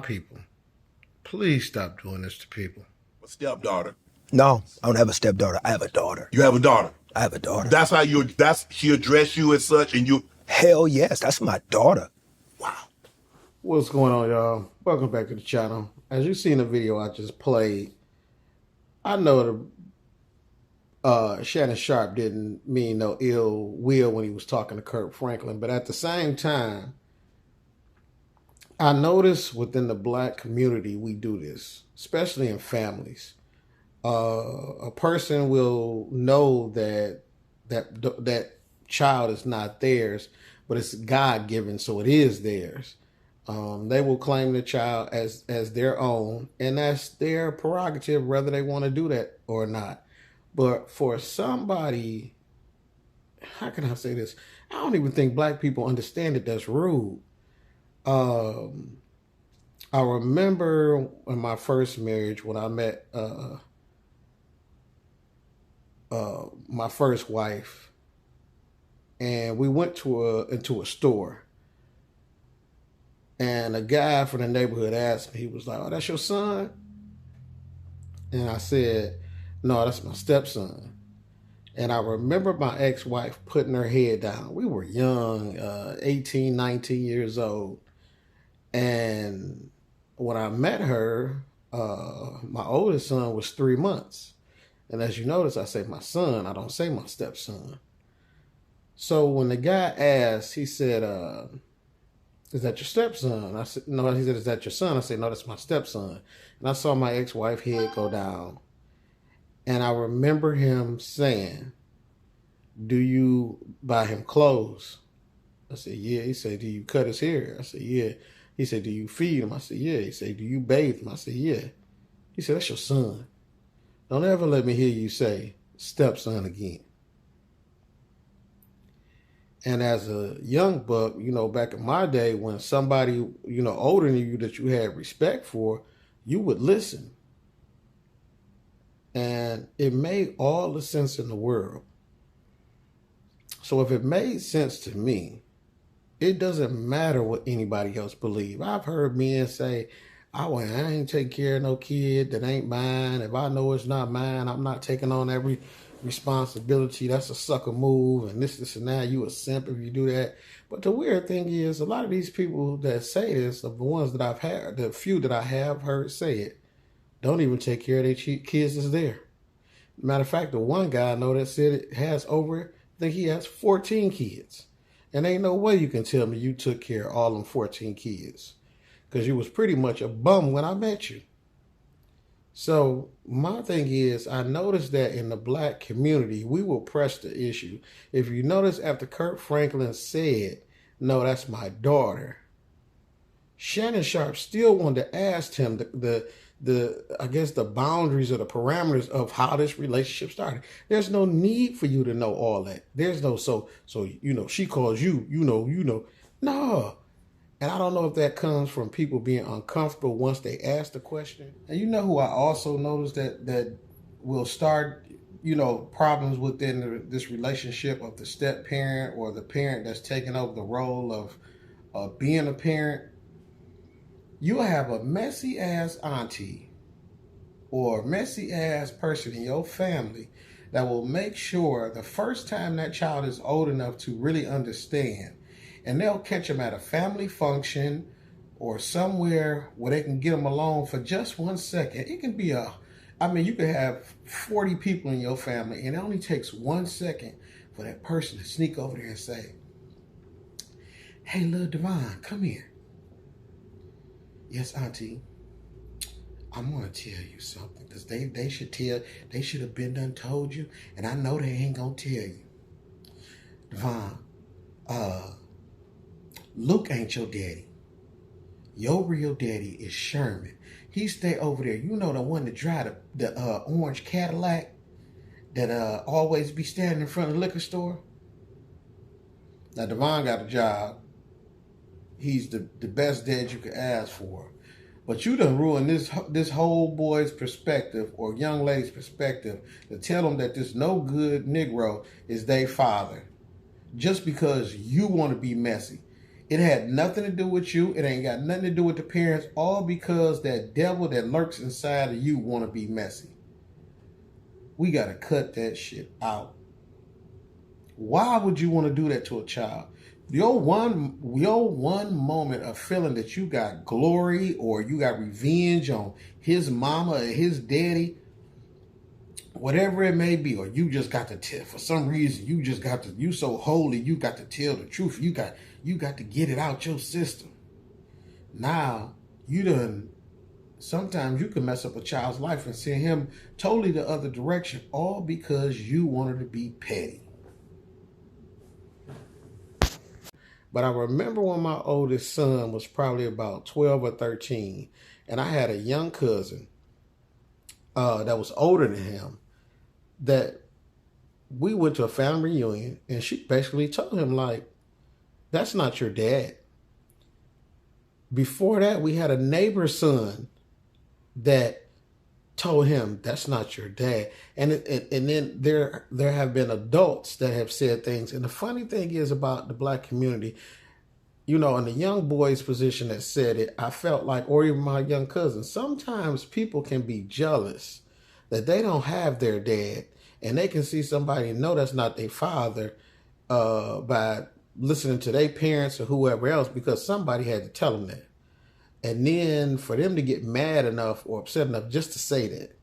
people. Please stop doing this to people. A stepdaughter. No, I don't have a stepdaughter. I have a daughter. You have a daughter. I have a daughter. That's how she addressed you as such, and you. Hell yes, that's my daughter. Wow. What's going on, y'all? Welcome back to the channel. As you see in the video I just played, I know Shannon Sharpe didn't mean no ill will when he was talking to Kirk Franklin, but at the same time, I notice within the black community we do this, especially in families. A person will know that child is not theirs, but it's God-given, so it is theirs. They will claim the child as their own, and that's their prerogative whether they want to do that or not. But for somebody, how can I say this? I don't even think black people understand it. That's rude. I remember in my first marriage when I met my first wife, and we went into a store, and a guy from the neighborhood asked me, he was like, "Oh, that's your son?" And I said, "No, that's my stepson." And I remember my ex-wife putting her head down. We were young, 18, 19 years old. And when I met her, my oldest son was 3 months. And as you notice, I say my son, I don't say my stepson. So when the guy asked, he said, "Is that your stepson?" I said, "No." He said, "Is that your son?" I said, "No, that's my stepson." And I saw my ex-wife head go down. And I remember him saying, "Do you buy him clothes?" I said, "Yeah." He said, "Do you cut his hair?" I said, "Yeah." He said, "Do you feed him?" I said, "Yeah." He said, "Do you bathe him?" I said, "Yeah." He said, "That's your son. Don't ever let me hear you say stepson again." And as a young buck, back in my day, when somebody, older than you that you had respect for, you would listen. And it made all the sense in the world. So if it made sense to me, it doesn't matter what anybody else believes. I've heard men say, I ain't taking care of no kid that ain't mine. If I know it's not mine, I'm not taking on every responsibility. That's a sucker move, and this, and that. You a simp if you do that. But the weird thing is, a lot of these people that say this, of the ones that I've had, the few that I have heard say it, don't even take care of their kids that's there. Matter of fact, the one guy I know that said it has I think he has 14 kids. And ain't no way you can tell me you took care of all them 14 kids, because you was pretty much a bum when I met you. So my thing is, I noticed that in the black community, we will press the issue. If you notice, after Kirk Franklin said, "No, that's my daughter," Shannon Sharpe still wanted to ask him I guess the boundaries or the parameters of how this relationship started. There's no need for you to know all that. There's no so she calls you, no. And I don't know if that comes from people being uncomfortable once they ask the question. And you know who I also noticed that will start, problems within this relationship of the step parent or the parent that's taking over the role of being a parent? You'll have a messy ass auntie or a messy ass person in your family that will make sure the first time that child is old enough to really understand, and they'll catch them at a family function or somewhere where they can get them alone for just 1 second. It can be you could have 40 people in your family, and it only takes 1 second for that person to sneak over there and say, "Hey, little Devon, come here." "Yes, auntie. I'm going to tell you something, because they should have been done told you, and I know they ain't going to tell you. Devon, Luke ain't your daddy. Your real daddy is Sherman. He stay over there. You know, the one that drive the orange Cadillac that always be standing in front of the liquor store?" Now, Devon got a job. He's the best dad you could ask for. But you done ruined this whole boy's perspective or young lady's perspective to tell them that this no good Negro is their father, just because you want to be messy. It had nothing to do with you. It ain't got nothing to do with the parents, all because that devil that lurks inside of you want to be messy. We got to cut that shit out. Why would you want to do that to a child? Your one moment of feeling that you got glory or you got revenge on his mama or his daddy, whatever it may be, or you just got to tell, for some reason, you so holy, you got to tell the truth. You got to get it out your system. Now, sometimes you can mess up a child's life and send him totally the other direction, all because you wanted to be petty. But I remember when my oldest son was probably about 12 or 13, and I had a young cousin that was older than him, that we went to a family reunion, and she basically told him, like, that's not your dad. Before that, we had a neighbor's son that told him, that's not your dad. And then there have been adults that have said things. And the funny thing is about the black community, in the young boy's position that said it, I felt like, or even my young cousin, sometimes people can be jealous that they don't have their dad, and they can see somebody and know that's not their father by listening to their parents or whoever else, because somebody had to tell them that. And then for them to get mad enough or upset enough just to say that.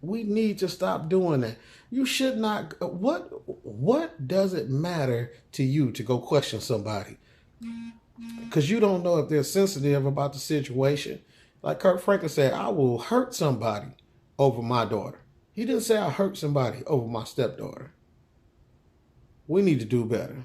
We need to stop doing that. You should not. What does it matter to you to go question somebody? Because you don't know if they're sensitive about the situation. Like Kirk Franklin said, I will hurt somebody over my daughter. He didn't say I hurt somebody over my stepdaughter. We need to do better.